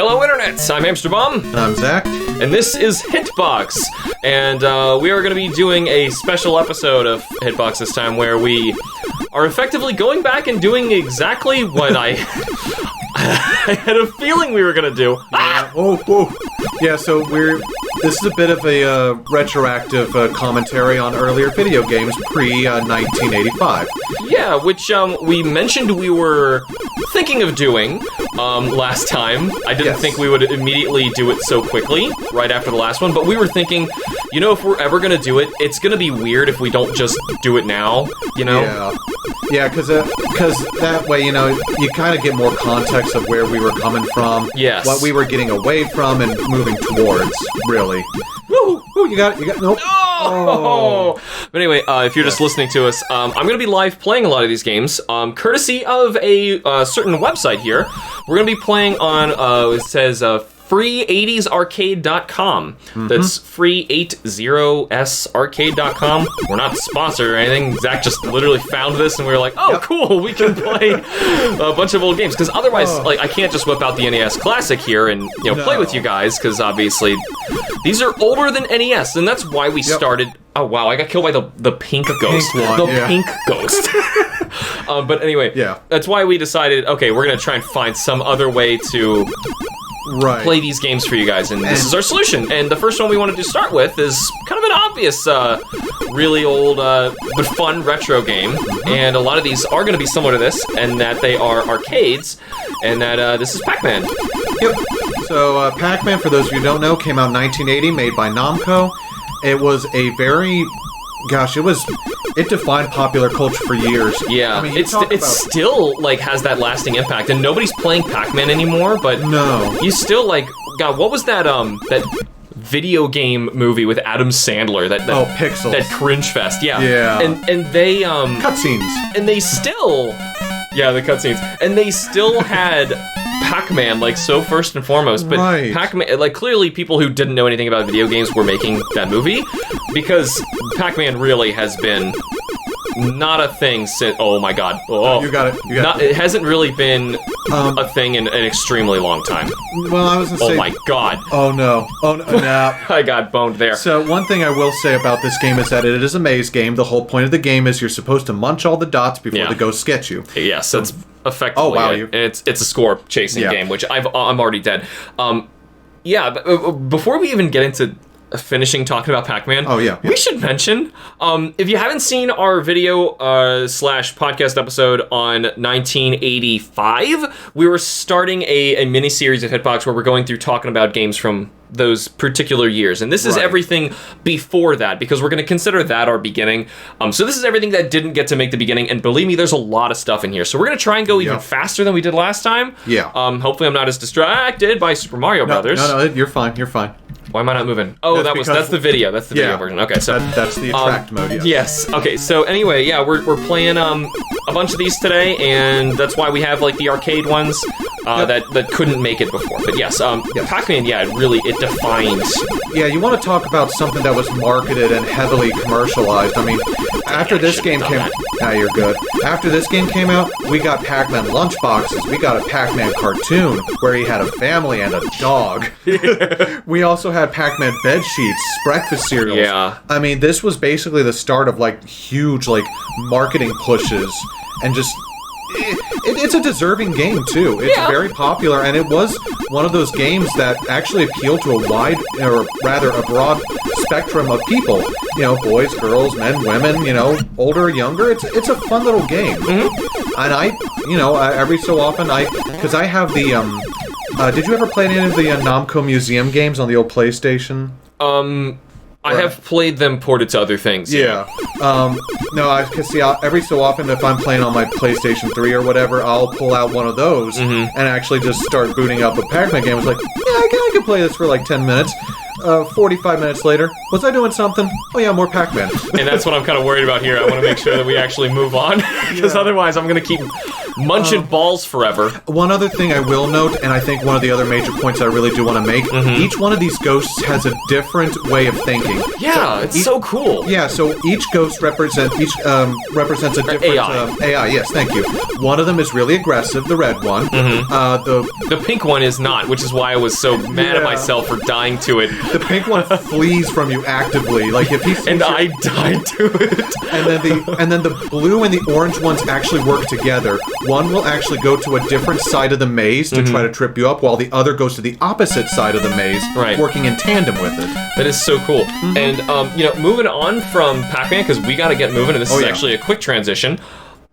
Hello, Internet! I'm HamsterBomb. And I'm Zach. And this is HITBOX. And we are going to be doing a special episode of HITBOX this time where we are effectively going back and doing exactly what I had a feeling we were going to do. Yeah. Whoa. Yeah, so this is a bit of a retroactive commentary on earlier video games pre-1985. Yeah, which we mentioned we were thinking of doing last time. I didn't think we would immediately do it so quickly, right after the last one, but we were thinking, you know, if we're ever going to do it, it's going to be weird if we don't just do it now, you know? Yeah, because that way, you know, you kind of get more context of where we were coming from, what we were getting away from and moving towards, really. Woo! You got it, nope. Oh! But anyway, if you're just listening to us, I'm going to be live playing a lot of these games, courtesy of a certain website here. We're going to be playing on, it says, free80sarcade.com. That's free80sarcade.com. We're not sponsored or anything. Zach just literally found this and we were like, oh, cool, we can play a bunch of old games. Because otherwise, like, I can't just whip out the NES Classic here and, you know, play with you guys, because obviously these are older than NES, and that's why we started... Oh, wow, I got killed by the pink ghost. Pink ghost. But anyway, that's why we decided, okay, we're going to try and find some other way to... play these games for you guys, and this is our solution. And the first one we wanted to start with is kind of an obvious, really old, but fun retro game. And a lot of these are going to be similar to this, and that they are arcades, and that this is Pac-Man. Yep. So, Pac-Man, for those of you who don't know, came out in 1980, made by Namco. It was a very... Gosh, it defined popular culture for years. Yeah, I mean, it still, like, has that lasting impact, and nobody's playing Pac-Man anymore, but you still, like, God, what was that, that video game movie with Adam Sandler, that Pixels. That cringe fest, Yeah. And they, cutscenes. And they still, the cutscenes, and they still had Pac-Man, like, so first and foremost, but Pac-Man, like, clearly people who didn't know anything about video games were making that movie, because Pac-Man really has been not a thing since, oh my god. Oh, you got it. It hasn't really been a thing in an extremely long time. Well, I was gonna say... Oh my god. Oh no. I got boned there. So, one thing I will say about this game is that it is a maze game. The whole point of the game is you're supposed to munch all the dots before the ghosts get you. Yes, that's effectively it. It's a score chasing game, which I'm already dead. But before we even get into finishing talking about Pac-Man, we should mention, if you haven't seen our video slash podcast episode on 1985, we were starting a mini-series of HITBOX where we're going through talking about games from those particular years, and this is everything before that, because we're going to consider that our beginning. So this is everything that didn't get to make the beginning, and believe me, there's a lot of stuff in here. So we're going to try and go even faster than we did last time. Hopefully I'm not as distracted by Super Mario Brothers. No, you're fine. Why am I not moving? Oh, that's the video. That's the video version. Okay, so that's the attract mode. Yes. Okay. So anyway, we're playing a bunch of these today, and that's why we have like the arcade ones that couldn't make it before. But yes, Pac-Man. It defines. Yeah, you want to talk about something that was marketed and heavily commercialized. I mean, after this game came, you're good. After this game came out, we got Pac-Man lunchboxes. We got a Pac-Man cartoon where he had a family and a dog. We also had Pac-Man bed sheets, breakfast cereals. Yeah. I mean, this was basically the start of like huge like marketing pushes, and just it's a deserving game too. It's very popular, and it was one of those games that actually appealed to a wide, or rather a broad spectrum of people. You know, boys, girls, men, women, you know, older, younger. It's a fun little game. And every so often because I have the did you ever play any of the Namco Museum games on the old PlayStation? I have played them ported to other things. Every so often, if I'm playing on my PlayStation 3 or whatever, I'll pull out one of those and actually just start booting up a Pac-Man game. I was like, I can play this for like 10 minutes. 45 minutes later, was I doing something? Oh yeah, more Pac-Man. And that's what I'm kind of worried about here. I want to make sure that we actually move on, because otherwise I'm going to keep munching balls forever. One other thing I will note, and I think one of the other major points I really do want to make, each one of these ghosts has a different way of thinking. Yeah, it's so cool. Yeah, so each ghost represents a different AI. Yes, thank you. One of them is really aggressive, the red one. The pink one is not, which is why I was so mad at myself for dying to it. The pink one flees from you actively, like if he sees and I died to it. And then the blue and the orange ones actually work together. One will actually go to a different side of the maze to try to trip you up, while the other goes to the opposite side of the maze, working in tandem with it. That is so cool. And moving on from Pac-Man, because we got to get moving, and this is actually a quick transition.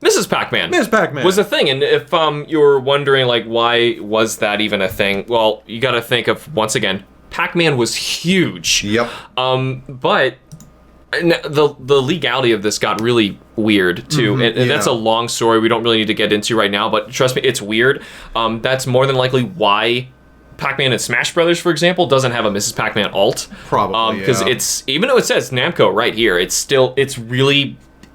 Mrs. Pac-Man. Ms. Pac-Man was a thing, and if you're wondering, like, why was that even a thing? Well, you got to think of, once again, Pac-Man was huge. Yep. But the legality of this got really weird too, and that's a long story we don't really need to get into right now. But trust me, it's weird. That's more than likely why Pac-Man and Smash Brothers, for example, doesn't have a Mrs. Pac-Man alt. Probably, because it's, even though it says Namco right here, it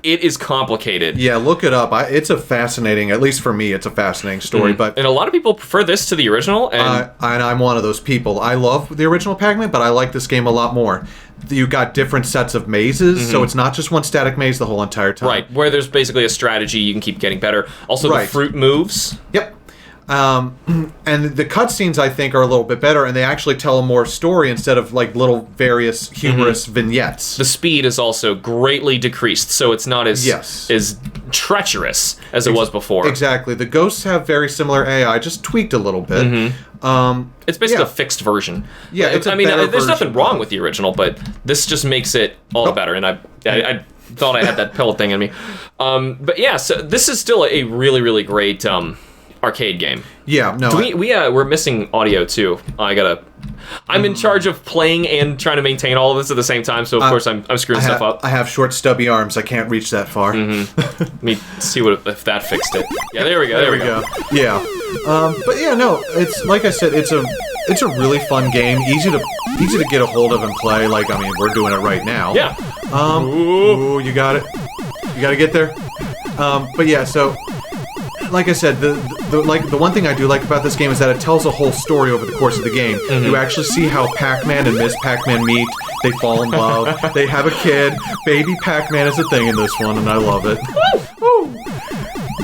is complicated. Yeah, look it up. It's a fascinating, at least for me, it's a fascinating story. But and a lot of people prefer this to the original. And I'm one of those people. I love the original Pac-Man, but I like this game a lot more. You got different sets of mazes, so it's not just one static maze the whole entire time. Right, where there's basically a strategy, you can keep getting better. Also, the fruit moves. Yep. And the cutscenes, I think, are a little bit better, and they actually tell a more story instead of like little various humorous vignettes. The speed is also greatly decreased, so it's not as treacherous as it was before. Exactly. The ghosts have very similar AI, just tweaked a little bit. It's basically a fixed version. Yeah, it's there's nothing wrong with the original, but this just makes it all the better. And I thought I had that pill thing in me. But yeah, so this is still a really, really great arcade game. Yeah, no. We're missing audio too. I'm in charge of playing and trying to maintain all of this at the same time, so of course I'm screwing stuff up. I have short stubby arms. I can't reach that far. Let me see if that fixed it. Yeah, there we go. There we go. Yeah. But yeah, no, it's like I said, it's a really fun game, easy to get a hold of and play. Like, I mean, we're doing it right now. Yeah. Ooh, you got it. You got to get there. But yeah, so like I said, the one thing I do like about this game is that it tells a whole story over the course of the game. You actually see how Pac-Man and Ms. Pac-Man meet. They fall in love. They have a kid. Baby Pac-Man is a thing in this one, and I love it.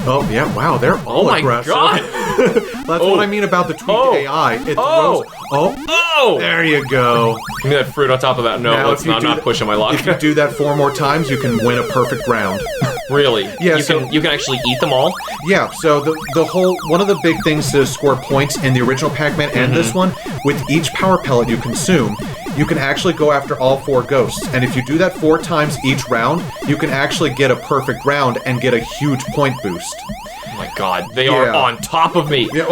Oh, yeah, wow, they're all aggressive. My God! That's what I mean about the tweaked AI. It throws... Oh! There you go. Give me that fruit on top of that. No, I'm not pushing my luck. If you do that 4 more times, you can win a perfect round. Really? Yeah, you can actually eat them all? Yeah, so one of the big things to score points in the original Pac-Man and this one, with each power pellet you consume, you can actually go after all 4 ghosts. And if you do that 4 times each round, you can actually get a perfect round and get a huge point boost. Oh my God, they are on top of me. Yeah,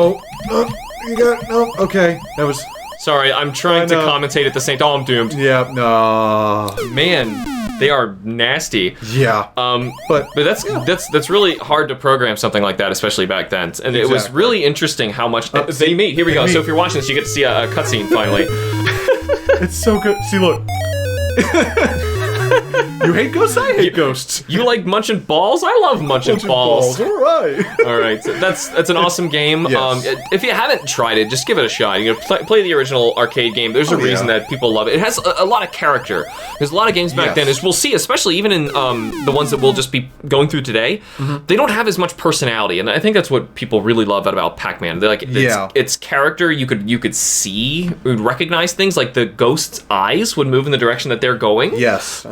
you got... No, okay. That was... Sorry, I'm trying to commentate at the same time. Oh, I'm doomed. Yeah, no. Man, they are nasty. Yeah. But that's really hard to program something like that, especially back then. And it was really interesting how much they meet. Here we go. So if you're watching this, you get to see a cutscene finally. It's so good. See, look. You hate ghosts? I hate ghosts. You like munching balls? I love munching balls. All right. All right. So that's an awesome game. Yes. If you haven't tried it, just give it a shot. You know, play the original arcade game. There's a reason that people love it. It has a lot of character. There's a lot of games back then, as we'll see, especially even in the ones that we'll just be going through today. They don't have as much personality, and I think that's what people really love about Pac-Man. They're like, its character. You could see, recognize things like the ghost's eyes would move in the direction that they're going. Yes.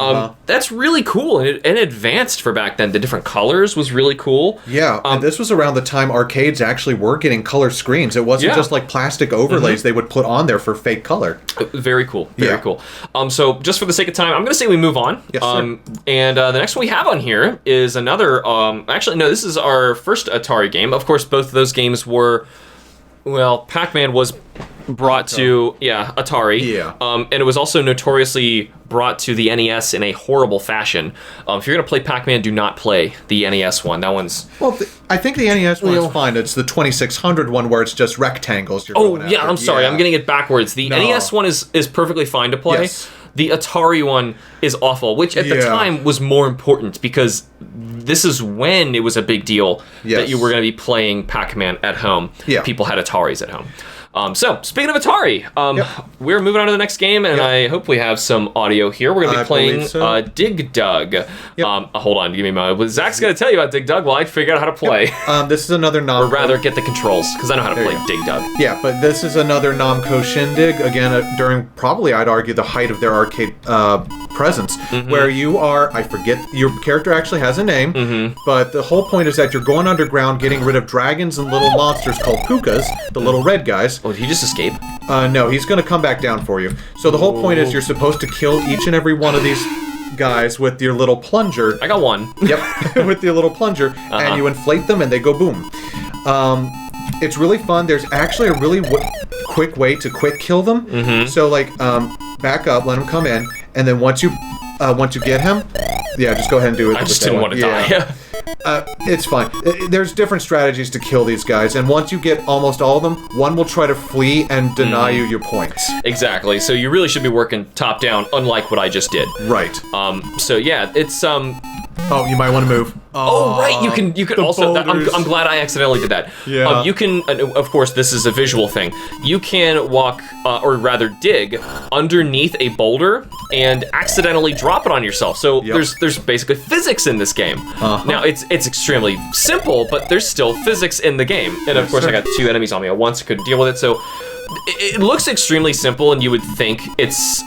That's really cool, and it advanced for back then. The different colors was really cool. Yeah, and this was around the time arcades actually were getting color screens. It wasn't just like plastic overlays they would put on there for fake color. Very cool. Very cool. So just for the sake of time, I'm going to say we move on. Yes, sir. And the next one we have on here is another... actually, no, this is our first Atari game. Of course, both of those games were... Well, Pac-Man was brought to Atari. Yeah. And it was also notoriously brought to the NES in a horrible fashion. If you're gonna play Pac-Man, do not play the NES one. That one's... Well, I think the NES one is fine. It's the 2600 one where it's just rectangles you're going after. I'm sorry. I'm getting it backwards. The NES one is perfectly fine to play. Yes. The Atari one is awful, which at the time was more important because this is when it was a big deal that you were going to be playing Pac-Man at home. Yeah. People had Ataris at home. So, speaking of Atari, we're moving on to the next game, and I hope we have some audio here. We're going to be playing Dig Dug. Hold on, give me a moment. Zach's going to tell you about Dig Dug while I figure out how to play. This is another Or rather, get the controls, because I know how to play Dig Dug. Yeah, but this is another Namco shindig, again, during probably, I'd argue, the height of their arcade presence, where you are, I forget, your character actually has a name, but the whole point is that you're going underground, getting rid of dragons and little monsters called pukas, the little red guys. Oh, did he just escape? No, he's going to come back down for you. So the whole point is you're supposed to kill each and every one of these guys with your little plunger. I got one. Yep, with your little plunger, and you inflate them and they go boom. It's really fun. There's actually a really quick way to quick kill them. So like, back up, let him come in, and then once you get him, just go ahead and do it. I just didn't want to die. It's fine. There's different strategies to kill these guys, and once you get almost all of them, one will try to flee and deny you your points. Exactly. So you really should be working top down, unlike what I just did. Right. So yeah, it's Oh, you might want to move. Oh, right. You can also. I'm glad I accidentally did that. Yeah. You can. Of course, this is a visual thing. You can walk, or rather, dig underneath a boulder and accidentally drop it on yourself. So there's basically physics in this game. Now it's extremely simple, but there's still physics in the game. And of course, I got 2 enemies on me at once. I couldn't deal with it. So it looks extremely simple, and you would think it's,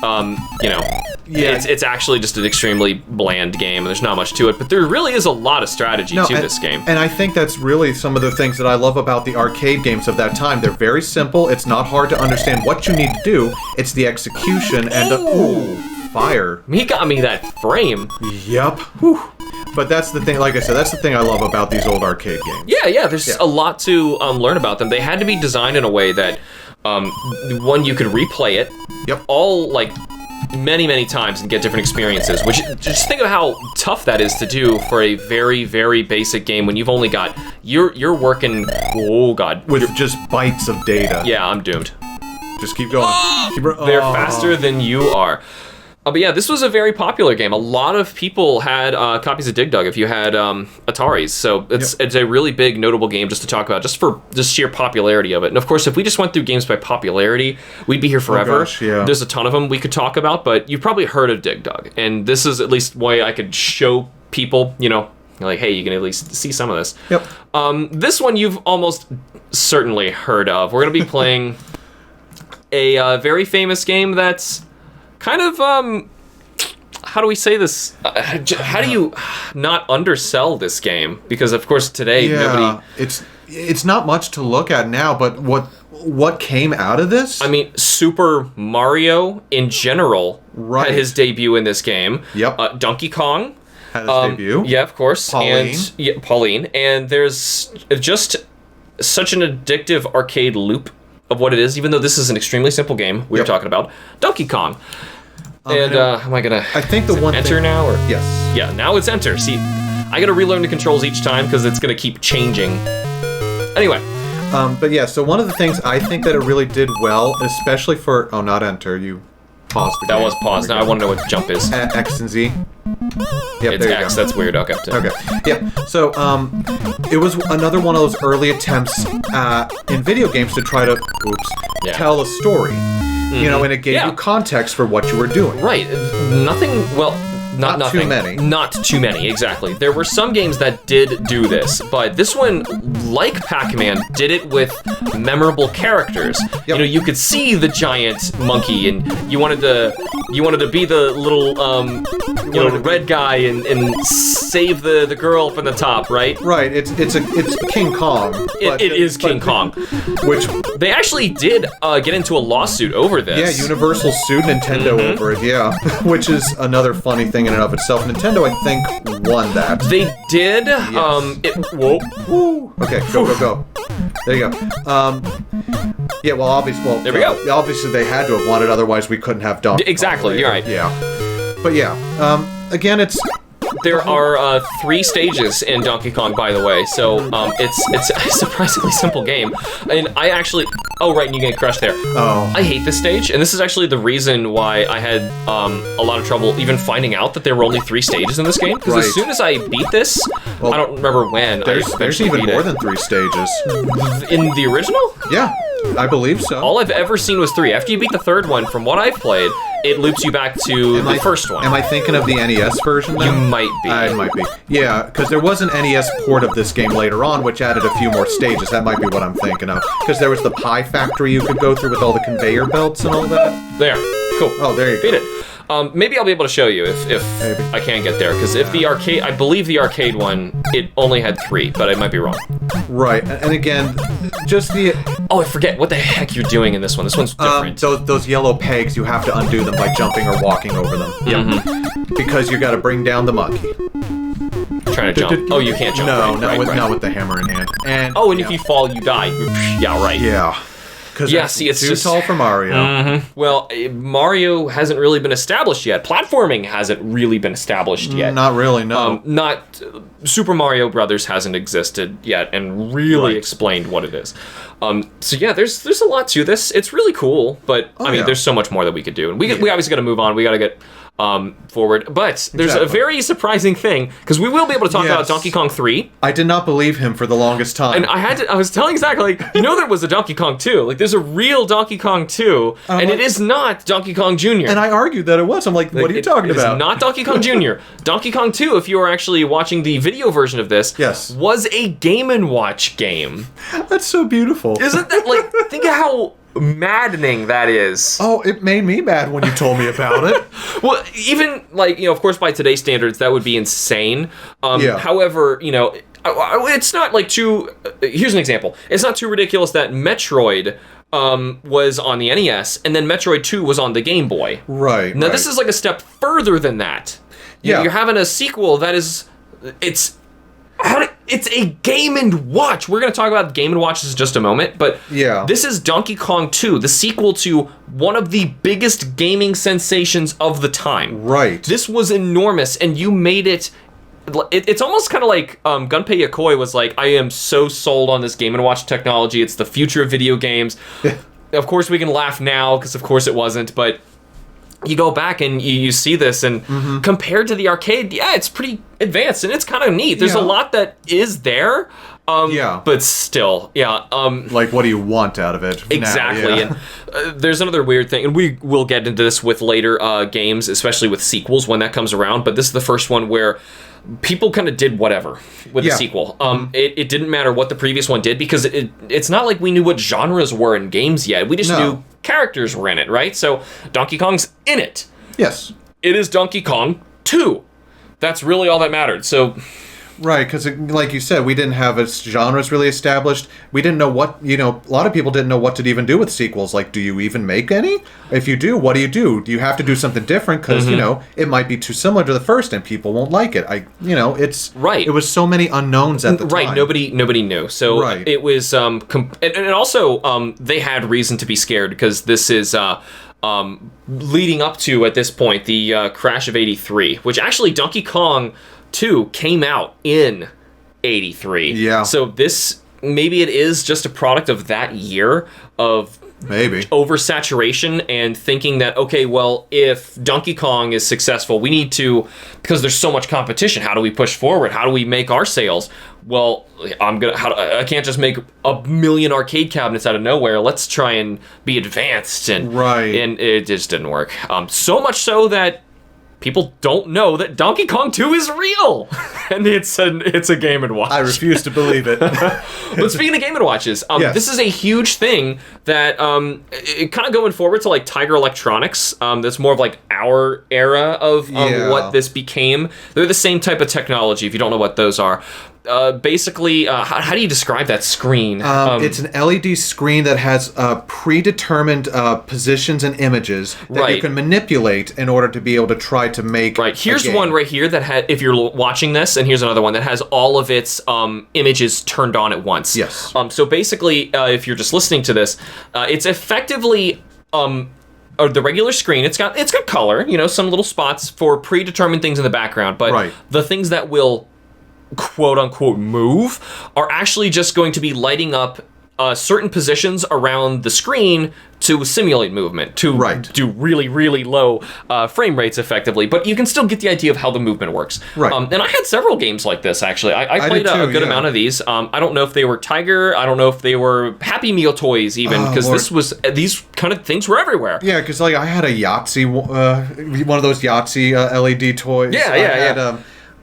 it's actually just an extremely bland game, and there's not much to it, but there really is a lot of strategy to this game. And I think that's really some of the things that I love about the arcade games of that time. They're very simple, it's not hard to understand what you need to do, it's the execution and fire. He got me that frame. Yep. Whew. But that's the thing, like I said, that's the thing I love about these old arcade games. Yeah, there's a lot to learn about them. They had to be designed in a way that one, you could replay it all like many times and get different experiences, which just think of how tough that is to do for a very, very basic game when you've only got you're working with just bytes of data. Yeah, I'm doomed. Just keep going. They're faster than you are. But yeah, this was a very popular game. A lot of people had copies of Dig Dug if you had Ataris. So it's a really big, notable game just to talk about, just for the sheer popularity of it. And of course, if we just went through games by popularity, we'd be here forever. Oh gosh, yeah. There's a ton of them we could talk about, but you've probably heard of Dig Dug. And this is at least way I could show people, like, hey, you can at least see some of this. Yep. This one you've almost certainly heard of. We're going to be playing a very famous game that's kind of, how do we say this? How do you not undersell this game? Because of course today nobody. It's not much to look at now, but what came out of this? I mean, Super Mario in general had his debut in this game. Yep. Donkey Kong had his debut. Yeah, of course. Pauline. And Pauline. And there's just such an addictive arcade loop of what it is, even though this is an extremely simple game we were talking about. Donkey Kong. And am I gonna? I think the one enter now, or yes, yeah, now it's enter. See, I gotta relearn the controls each time because it's gonna keep changing. Anyway, but yeah, so one of the things I think that it really did well, especially for not enter, you paused the game. That was paused. Now I want to know what jump is. X and Z. Yep, it's there you X. go. That's weird. Okay. Yep. So it was another one of those early attempts in video games to try to tell a story. And it gave you context for what you were doing. Right. Nothing. Well, not nothing. Too many. Not too many. Exactly. There were some games that did do this, but this one, like Pac-Man, did it with memorable characters. Yep. You could see the giant monkey, and you wanted to be the little red guy and save the girl from the top, right? Right. It's King Kong. It is King Kong, which they actually did get into a lawsuit over this. Yeah, Universal sued Nintendo over it. Yeah, which is another funny thing in and of itself. Nintendo, I think, won that. They did. Yes. Okay, go. There you go. Yeah, well, obviously, there we go. Obviously, they had to have won it, otherwise we couldn't have done it. Exactly, you're right. Yeah. But yeah, again, it's There are 3 stages in Donkey Kong, by the way, so it's a surprisingly simple game. And I actually... Oh, right, and you get crushed there. Oh. I hate this stage, and this is actually the reason why I had a lot of trouble even finding out that there were only 3 stages in this game, because as soon as I beat this, I don't remember when. There's even more than 3 stages. In the original? Yeah, I believe so. All I've ever seen was 3. After you beat the 3rd one, from what I've played, it loops you back to the first one. Am I thinking of the NES version then? You might be. I might be. Yeah, because there was an NES port of this game later on, which added a few more stages. That might be what I'm thinking of. Because there was the pie factory you could go through with all the conveyor belts and all that. There. Cool. Oh, there you go. Beat it. Maybe I'll be able to show you if I can get there, because if the arcade, I believe the arcade one, it only had 3, but I might be wrong. Right, and again, just the... Oh, I forget what the heck you're doing in this one. This one's different. Those yellow pegs, you have to undo them by jumping or walking over them. Yeah. Because you got to bring down the monkey. Trying to jump. Oh, you can't jump. No, right. not with the hammer in hand. And if you fall, you die. Yeah, right. Yeah. Yeah, see, it's too just tall for Mario. Mm-hmm. Well, Mario hasn't really been established yet. Platforming hasn't really been established yet. Not really, no. Super Mario Brothers hasn't existed yet and really explained what it is. So yeah, there's a lot to this. It's really cool, but there's so much more that we could do, and we obviously got to move on. We got to get forward. But there's a very surprising thing, because we will be able to talk about Donkey Kong 3. I did not believe him for the longest time. And I was telling Zach, there was a Donkey Kong 2. Like, there's a real Donkey Kong 2, and it is not Donkey Kong Jr. And I argued that it was. I'm like, what are you talking about? It's not Donkey Kong Jr. Donkey Kong 2, if you are actually watching the video version of this, was a Game & Watch game. That's so beautiful. Isn't that, think of how maddening that is. Oh, it made me mad when you told me about it. Well, even of course, by today's standards, that would be insane. However, it's not too. Here's an example. It's not too ridiculous that Metroid was on the NES, and then Metroid 2 was on the Game Boy. Right. Now this is a step further than that. You're having a sequel that is. It's a Game & Watch. We're going to talk about Game & Watches in just a moment, but this is Donkey Kong 2, the sequel to one of the biggest gaming sensations of the time. Right. This was enormous, and you made it... It's almost kind of like Gunpei Yokoi was like, I am so sold on this Game & Watch technology. It's the future of video games. Of course, we can laugh now, because of course it wasn't, but... You go back and you see this, and compared to the arcade, it's pretty advanced, and it's kind of neat. There's a lot that is there, but still, like, what do you want out of it? Exactly, and there's another weird thing, and we will get into this with later games, especially with sequels when that comes around, but this is the first one where people kind of did whatever with the sequel. It didn't matter what the previous one did, because it's not like we knew what genres were in games yet. We just knew characters were in it, right? So Donkey Kong's in it. Yes. It is Donkey Kong 2. That's really all that mattered. So... Right, because like you said, we didn't have its genres really established. We didn't know what, a lot of people didn't know what to even do with sequels. Like, do you even make any? If you do, what do you do? Do you have to do something different? Because, it might be too similar to the first and people won't like it. It's... Right. It was so many unknowns at the time. Right, nobody knew. So it was... and also, they had reason to be scared, because this is... leading up to, at this point, the crash of 83, which actually Donkey Kong 2 came out in 83. Yeah. So maybe it is just a product of that year of oversaturation and thinking that, okay, well, if Donkey Kong is successful, we need to, because there's so much competition, how do we push forward? How do we make our sales? Well, I can't just make 1 million arcade cabinets out of nowhere. Let's try and be advanced. And it just didn't work. So much so that people don't know that Donkey Kong 2 is real, and it's a Game & Watch. I refuse to believe it. But speaking of Game & Watches, this is a huge thing that kind of going forward to Tiger Electronics. That's more of our era of what this became. They're the same type of technology. If you don't know what those are. Basically, how do you describe that screen? It's an LED screen that has predetermined positions and images that you can manipulate in order to be able to try to make. Right. Here's one right here that had, if you're watching this, and here's another one that has all of its images turned on at once. Yes. So basically, if you're just listening to this, it's effectively the regular screen, it's got color, some little spots for predetermined things in the background, but the things that will quote unquote move are actually just going to be lighting up certain positions around the screen to simulate movement, to do really, really low frame rates effectively. But you can still get the idea of how the movement works. And I had several games like this, actually. I played a good amount of these. I don't know if they were Tiger. I don't know if they were Happy Meal toys, even, because these kind of things were everywhere. Yeah, because like I had a Yahtzee, one of those Yahtzee LED toys.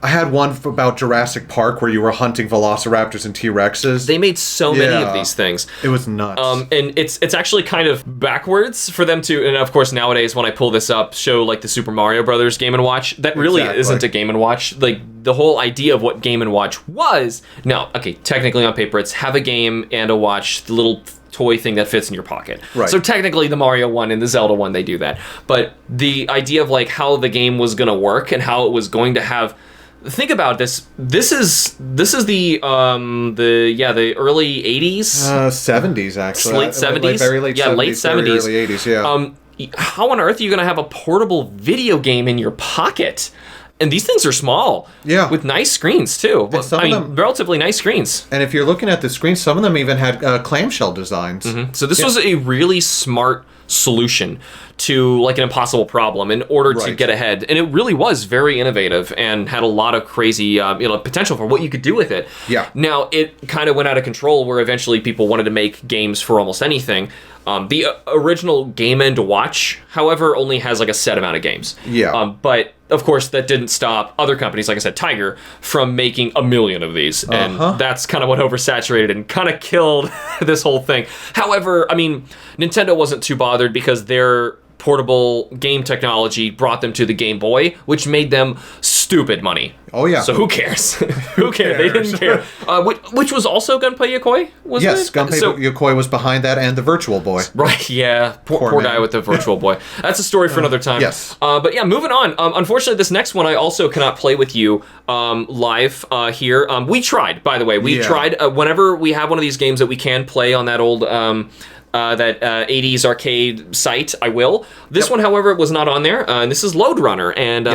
I had one about Jurassic Park where you were hunting velociraptors and T-Rexes. They made so many of these things. It was nuts. And it's actually kind of backwards for them to, and of course nowadays when I pull this up, show like the Super Mario Brothers Game & Watch. That really isn't a Game & Watch. Like the whole idea of what Game & Watch was, now, okay, technically on paper it's have a game and a watch, the little toy thing that fits in your pocket. So technically the Mario one and the Zelda one, they do that. But the idea of like how the game was going to work and how it was going to have, think about this. This is the early 80s, 70s actually, late 70s, very late 70s, late 70s, early 80s. How on earth are you going to have a portable video game in your pocket? And these things are small, with nice screens too. Relatively nice screens. And if you're looking at the screen, some of them even had clamshell designs. So this was a really smart solution to like an impossible problem in order to get ahead, and it really was very innovative and had a lot of crazy potential for what you could do with it. Now it kind of went out of control where eventually people wanted to make games for almost anything. The original Game & Watch, however, only has like a set amount of games. But of course that didn't stop other companies, like I said, Tiger, from making a million of these, and that's kind of what oversaturated and kind of killed this whole thing. However, I mean, Nintendo wasn't too bothered because their portable game technology brought them to the Game Boy, which made them stupid money. So who cares? Who cares? They didn't care. Which was also Gunpei Yokoi, wasn't it? Gunpei Yokoi was behind that, and the Virtual Boy. Poor guy with the Virtual Boy. That's a story for another time. But yeah, moving on. Unfortunately, this next one I also cannot play with you live here. We tried, by the way. We tried. Whenever we have one of these games that we can play on that old that 80s arcade site, I will. This one, however, was not on there, and this is Lode Runner, and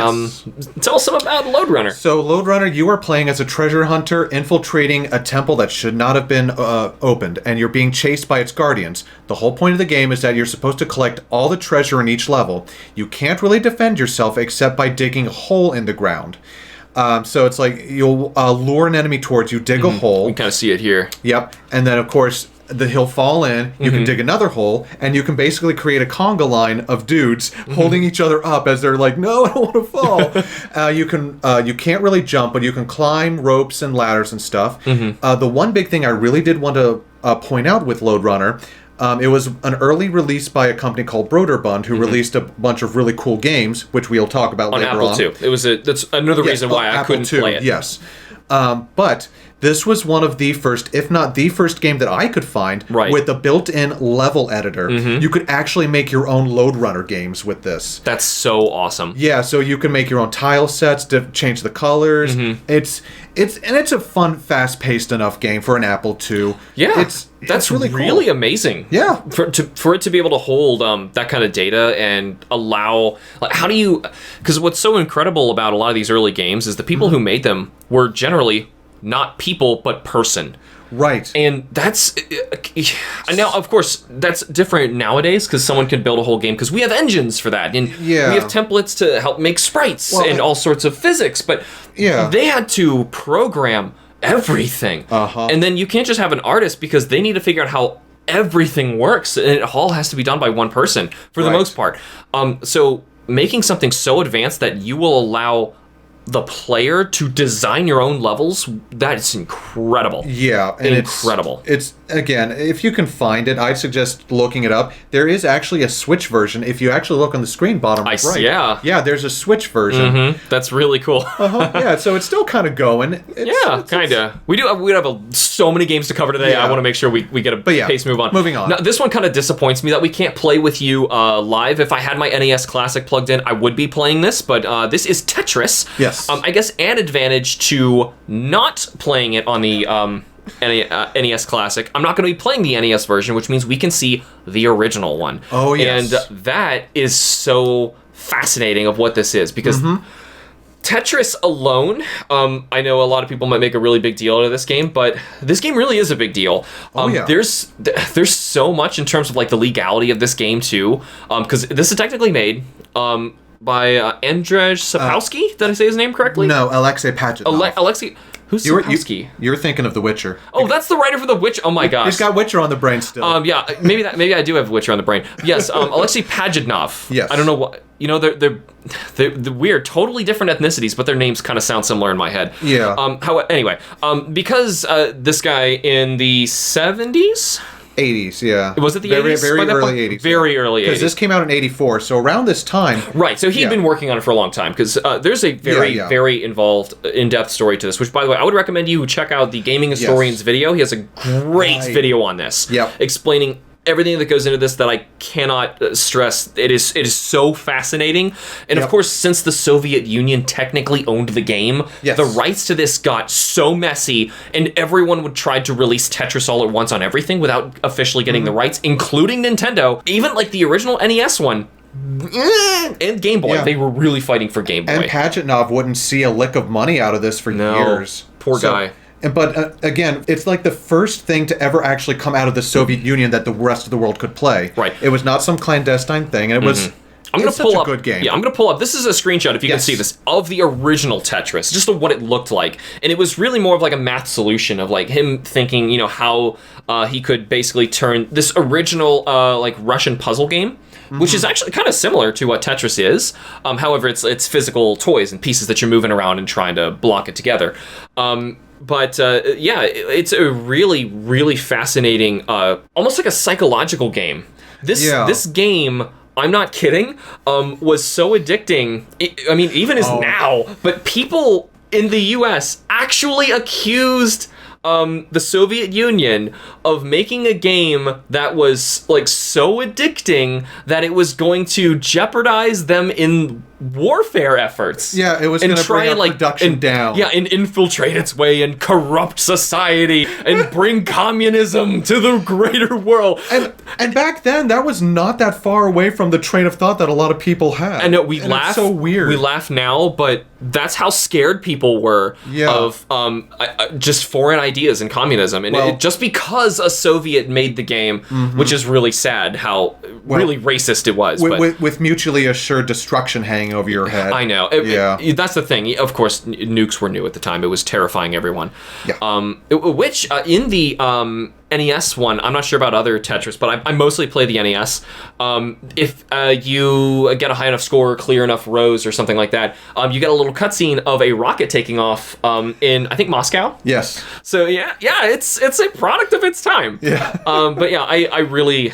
tell us some about Lode Runner. So Lode Runner, you are playing as a treasure hunter infiltrating a temple that should not have been opened, and you're being chased by its guardians. The whole point of the game is that you're supposed to collect all the treasure in each level. You can't really defend yourself except by digging a hole in the ground. So it's like you'll lure an enemy towards you, dig a hole. You can kind of see it here. Yep. And then, of course, he'll fall in, you can dig another hole, and you can basically create a conga line of dudes holding each other up as they're like, no, I don't want to fall. You can't really jump, but you can climb ropes and ladders and stuff. The one big thing I really did want to point out with Lode Runner, it was an early release by a company called Broderbund, who released a bunch of really cool games, which we'll talk about later on. On Apple II. That's another reason why I couldn't play it. Yes. But this was one of the first, if not the first game that I could find with a built-in level editor. You could actually make your own Lode Runner games with this. That's so awesome. Yeah, so you can make your own tile sets, change the colors. It's a fun, fast-paced enough game for an Apple II. Yeah, that's really cool. Amazing. Yeah, for it to be able to hold that kind of data and allow, like, how do you? Because what's so incredible about a lot of these early games is the people who made them were generally not people, but person. Right. And that's... now, of course, that's different nowadays, because someone can build a whole game, because we have engines for that, and we have templates to help make sprites and all sorts of physics, but they had to program everything. And then you can't just have an artist, because they need to figure out how everything works, and it all has to be done by one person, for the most part. So making something so advanced that you will allow the player to design your own levels, that's incredible. Yeah, and incredible. It's again, if you can find it, I'd suggest looking it up. There is actually a Switch version. If you actually look on the screen bottom right. Yeah, there's a Switch version. That's really cool. Yeah, so it's still kind of going. Kind of. We have so many games to cover today. I want to make sure we get a pace move on. Moving on. Now, this one kind of disappoints me that we can't play with you live. If I had my NES Classic plugged in, I would be playing this, but this is Tetris. Yes. I guess an advantage to not playing it on the NES Classic, I'm not going to be playing the NES version, which means we can see the original one. Oh, yes. And that is so fascinating of what this is, because Tetris alone, I know a lot of people might make a really big deal out of this game, but this game really is a big deal. There's so much in terms of like the legality of this game too, because this is technically made by Andrzej Sapkowski. Did I say his name correctly? No, Alexei Pajitnov. Alexei. Who's Sapkowski? You're thinking of The Witcher. Oh, that's the writer for The Witcher. Oh my gosh. He's got Witcher on the brain still. Yeah, maybe I do have Witcher on the brain. Yes, Alexei Pajitnov. Yes. I don't know what. You know, they're weird, totally different ethnicities, but their names kind of sound similar in my head. Yeah. Anyway, because this guy in the 70s. 80s, yeah. Was it the 80s? Very early 80s. Very early 80s. Because this came out in 84, so around this time... Right, so he'd been working on it for a long time, because there's a very involved, in-depth story to this, which, by the way, I would recommend you check out the Gaming Historian's video. He has a great video on this, explaining everything that goes into this that I cannot stress. It is so fascinating. And of course, since the Soviet Union technically owned the game, the rights to this got so messy, and everyone would try to release Tetris all at once on everything without officially getting the rights, including Nintendo. Even like the original NES one, and Game Boy, they were really fighting for Game Boy. And Pajitnov wouldn't see a lick of money out of this for years. Poor guy. But again, it's like the first thing to ever actually come out of the Soviet Union that the rest of the world could play. Right. It was not some clandestine thing, and it was... I'm going to pull up. Good game. Yeah, I'm going to pull up. This is a screenshot, if you can see this, of the original Tetris, just of what it looked like. And it was really more of like a math solution of like him thinking, you know, how he could basically turn this original like Russian puzzle game, which is actually kind of similar to what Tetris is. However, it's physical toys and pieces that you're moving around and trying to block it together. But yeah, it's a really, really fascinating, almost like a psychological game. This game, I'm not kidding, was so addicting. I mean, even is now. But people in the U.S. actually accused the Soviet Union of making a game that was like so addicting that it was going to jeopardize them in warfare efforts. Yeah, it was going to bring our production down. Yeah, and infiltrate its way and corrupt society and bring communism to the greater world. And back then, that was not that far away from the train of thought that a lot of people had. I know, we laugh. It's so weird. We laugh now, but that's how scared people were of just foreign ideas and communism. And just because a Soviet made the game, which is really sad how really racist it was. With mutually assured destruction hanging over your head. I know. That's the thing. Of course, nukes were new at the time. It was terrifying everyone. Yeah. Which, in the NES one, I'm not sure about other Tetris, but I mostly play the NES. If you get a high enough score, clear enough rows or something like that, you get a little cutscene of a rocket taking off in, I think, Moscow. Yes. So yeah, it's a product of its time. Yeah. But yeah, I really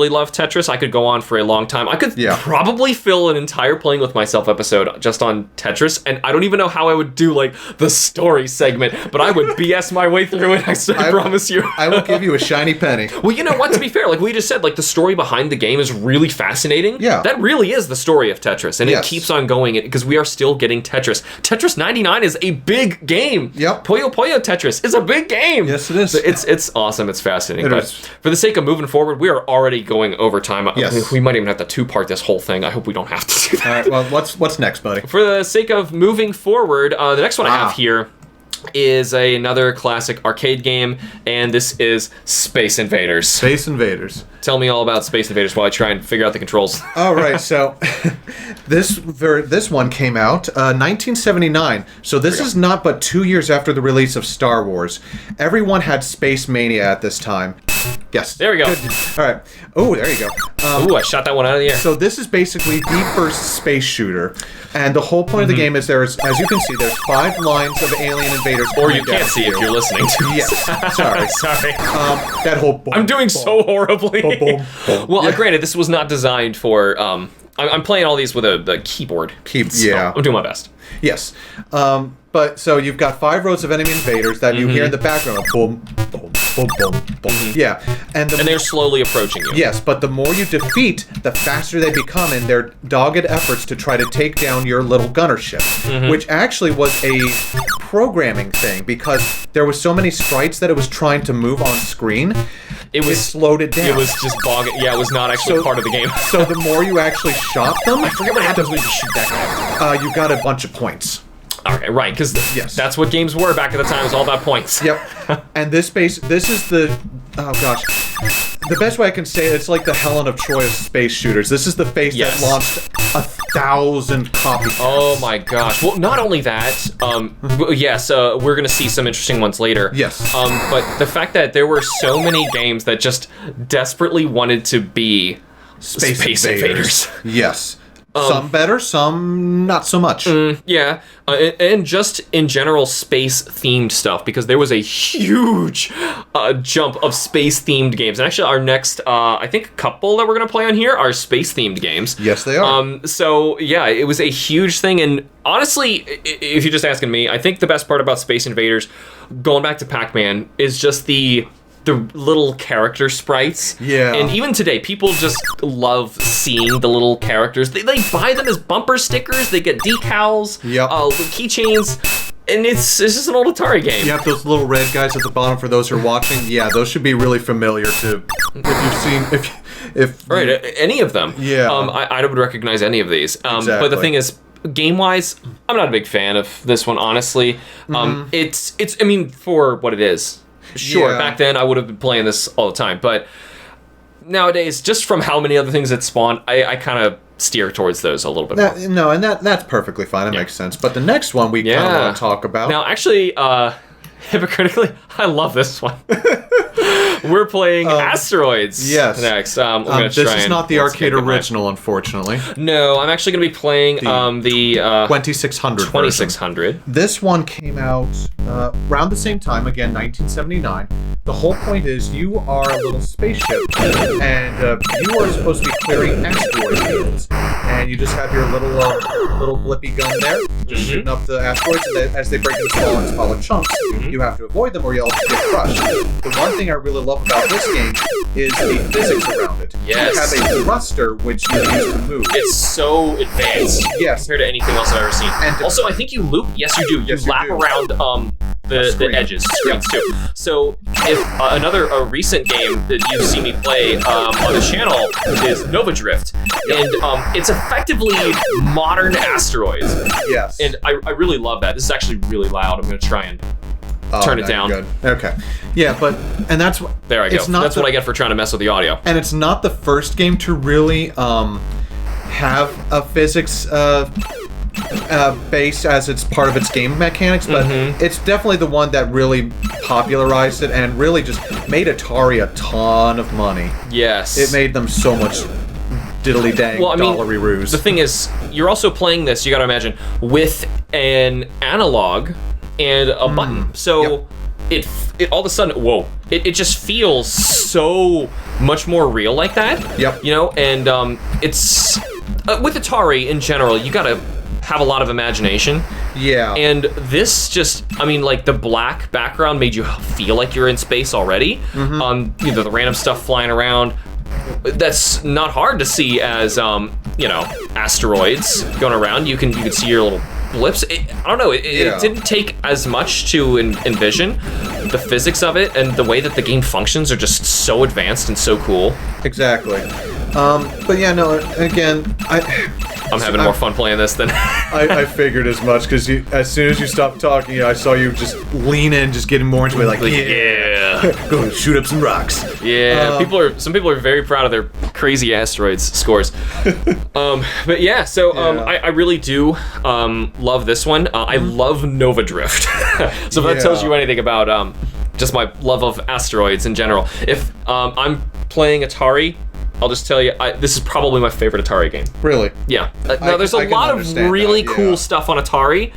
love Tetris. I could go on for a long time. I could probably fill an entire Playing With Myself episode just on Tetris, and I don't even know how I would do like the story segment, but I would BS my way through it. I promise you. I will give you a shiny penny. Well, you know what? To be fair, like we just said, like the story behind the game is really fascinating. Yeah. That really is the story of Tetris, and it keeps on going because we are still getting Tetris. Tetris 99 is a big game. Yep. Puyo Puyo Tetris is a big game. Yes, it is. So it's awesome. It's fascinating. But for the sake of moving forward, we are already going over time. Yes. We might even have to two-part this whole thing. I hope we don't have to do that. All right. Well, what's next, buddy? For the sake of moving forward, the next one I have here is another classic arcade game, and this is Space Invaders. Space Invaders. Tell me all about Space Invaders while I try and figure out the controls. All right, so this one came out 1979. So this is not but 2 years after the release of Star Wars. Everyone had Space Mania at this time. Yes. There we go. Good. All right. Oh, there you go. I shot that one out of the air. So this is basically the first space shooter. And the whole point of the game is as you can see, there's 5 lines of alien invaders. Or you can't see if you're listening to Yes. Sorry. Sorry. That whole... Boom, I'm doing so horribly. Boom, boom, boom. Well, granted, this was not designed for... I'm playing all these with a keyboard. So I'm doing my best. Yes. But so you've got 5 rows of enemy invaders that you hear in the background. Boom, boom, boom, boom, boom. Yeah, and they're slowly approaching you. Yes, but the more you defeat, the faster they become in their dogged efforts to try to take down your little gunner ship, which actually was a programming thing because there was so many sprites that it was trying to move on screen. It slowed it down. It was just bogging. Yeah, it was not actually part of the game. So the more you actually shot them, I forget what happens when you shoot that guy. You got a bunch of points. Okay, right, because that's what games were back at the time. It was all about points. Yep. And this is the, oh gosh, the best way I can say it, it's like the Helen of Troy of space shooters. This is the face that launched 1,000 copies. Oh my gosh. Well, not only that, yes, we're going to see some interesting ones later. Yes. But the fact that there were so many games that just desperately wanted to be Space Invaders. Yes. Some better, some not so much. Yeah, and just in general space-themed stuff, because there was a huge jump of space-themed games. And actually our next, I think, couple that we're going to play on here are space-themed games. Yes, they are. So, yeah, it was a huge thing. And honestly, if you're just asking me, I think the best part about Space Invaders, going back to Pac-Man, is just the little character sprites. Yeah. And even today, people just love seeing the little characters. They buy them as bumper stickers. They get decals, keychains, and it's just an old Atari game. You have those little red guys at the bottom for those who are watching. Yeah, those should be really familiar to if any of them. Yeah. I would recognize any of these. Exactly. But the thing is, game-wise, I'm not a big fan of this one, honestly. It's I mean, for what it is. Sure, back then I would have been playing this all the time, but nowadays, just from how many other things it spawned, I kind of steer towards those a little bit more. No, and that's perfectly fine. That makes sense. But the next one we kind of want to talk about. Now, actually, hypocritically, I love this one. We're playing Asteroids next. I'm gonna this is not the arcade original, unfortunately. No, I'm actually going to be playing the 2600 2600. This one came out around the same time, again, 1979. The whole point is you are a little spaceship, and you are supposed to be clearing asteroid fields. And you just have your little blippy gun there, just shooting up the asteroids, and as they break into smaller chunks, you have to avoid them or you'll get crushed. The one thing I really love about this game is the physics around it. Yes. You have a thruster which you use to move. It's so advanced compared to anything else I've ever seen. And also, I think you loop. Yes, you do. You lap around the edges, screens too. So if a recent game that you've seen me play on the channel is Nova Drift, and it's effectively modern asteroids. Yes. And I really love that. This is actually really loud. I'm going to try and turn it down. Good. Okay. Yeah, and that's what. There I go. That's what I get for trying to mess with the audio. And it's not the first game to really have a physics base as it's part of its game mechanics, but it's definitely the one that really popularized it and really just made Atari a ton of money. Yes. It made them so much diddly dang dollary roos. The thing is, you're also playing this, you gotta imagine, with an analog and a button. So it all of a sudden, it just feels so much more real like that. Yep. You know, and it's with Atari in general, you gotta have a lot of imagination. Yeah. And this just, I mean, like the black background made you feel like you're in space already. You know, the random stuff flying around. That's not hard to see as you know, asteroids going around. You can see your little blips. I don't know. It didn't take as much to envision. The physics of it and the way that the game functions are just so advanced and so cool. Exactly. But yeah, no. Again, I'm having more fun playing this than I figured as much, because as soon as you stopped talking, I saw you just lean in, just getting more into it, like go shoot up some rocks. Yeah, some people are very proud of their crazy asteroids scores. But yeah, so I really do love this one. I love Nova Drift. So if that tells you anything about just my love of asteroids in general. If I'm playing Atari, I'll just tell you, this is probably my favorite Atari game. Really? Yeah. Now, there's a lot of really cool stuff on Atari,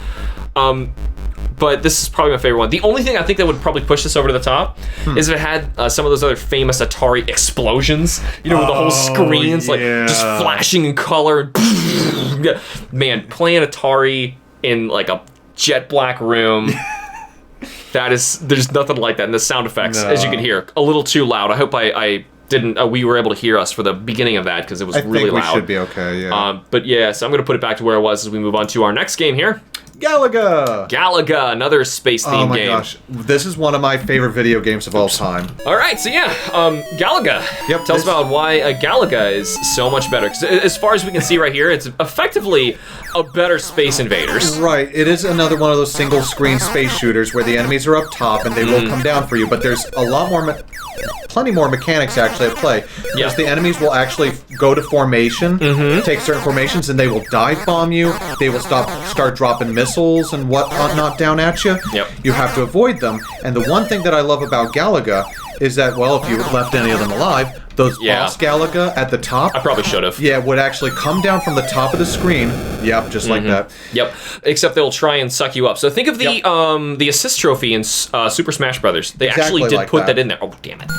but this is probably my favorite one. The only thing I think that would probably push this over to the top is if it had some of those other famous Atari explosions, you know, with the whole screens like just flashing in color. Man, playing Atari in like a jet black room. There's nothing like that. And the sound effects, as you can hear, a little too loud. I hope I didn't. We were able to hear us for the beginning of that because it was really loud. I think we should be okay. Yeah. But yeah, so I'm going to put it back to where it was as we move on to our next game here. Galaga, another space-themed game. Oh my gosh, this is one of my favorite video games of all time. All right, so yeah, Galaga. Yep. Tell us about why Galaga is so much better. Because as far as we can see right here, it's effectively a better Space Invaders. Right. It is another one of those single-screen space shooters where the enemies are up top and they will come down for you, but there's a lot more. Plenty more mechanics actually at play. Because the enemies will actually go to formation, take certain formations, and they will dive bomb you. They will start dropping missiles and whatnot down at you. Yep. You have to avoid them. And the one thing that I love about Galaga is that, well, if you left any of them alive, those boss Galaga at the top... I probably should have. Yeah, would actually come down from the top of the screen. Yep, just like that. Yep, except they'll try and suck you up. So think of the assist trophy in Super Smash Brothers. They exactly actually did like put that in there. Oh, damn it.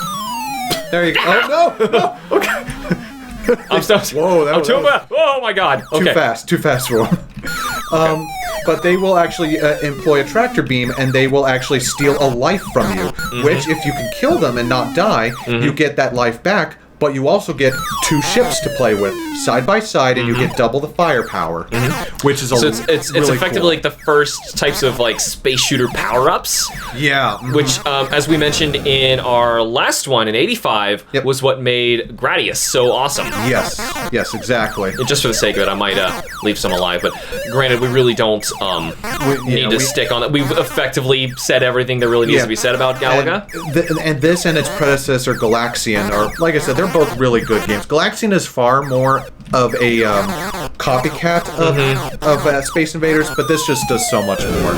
There you go. Oh, no! Okay. I'm so... Whoa, that was... Oh, my God. Okay. Too fast for them. But they will actually employ a tractor beam, and they will actually steal a life from you, which, if you can kill them and not die, you get that life back, but you also get 2 ships to play with, side by side, and you get double the firepower, which is it's really effectively cool. like the first types of like space shooter power-ups. Yeah. Which, as we mentioned in our last one in '85, was what made Gradius so awesome. Yes, exactly. And just for the sake of it, I might leave some alive, but granted, we really don't need to stick on that. We've effectively said everything there really needs to be said about Galaga. And this and its predecessor, Galaxian, are, like I said, they're both really good games. Galaxian is far more of a copycat of Space Invaders, but this just does so much more.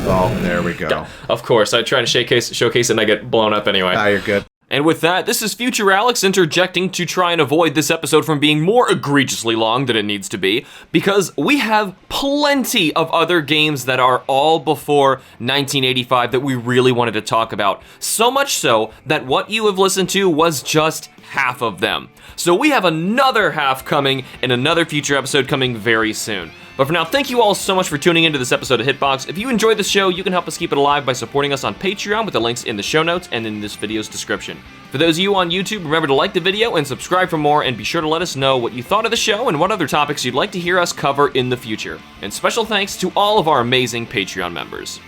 Oh, there we go. Yeah, of course, I try to showcase it and I get blown up anyway. Ah, you're good. And with that, this is Future Alex interjecting to try and avoid this episode from being more egregiously long than it needs to be, because we have plenty of other games that are all before 1985 that we really wanted to talk about. So much so that what you have listened to was just half of them. So we have another half coming in another future episode coming very soon. But for now, thank you all so much for tuning into this episode of HITBOX. If you enjoyed the show, you can help us keep it alive by supporting us on Patreon with the links in the show notes and in this video's description. For those of you on YouTube, remember to like the video and subscribe for more, and be sure to let us know what you thought of the show and what other topics you'd like to hear us cover in the future. And special thanks to all of our amazing Patreon members.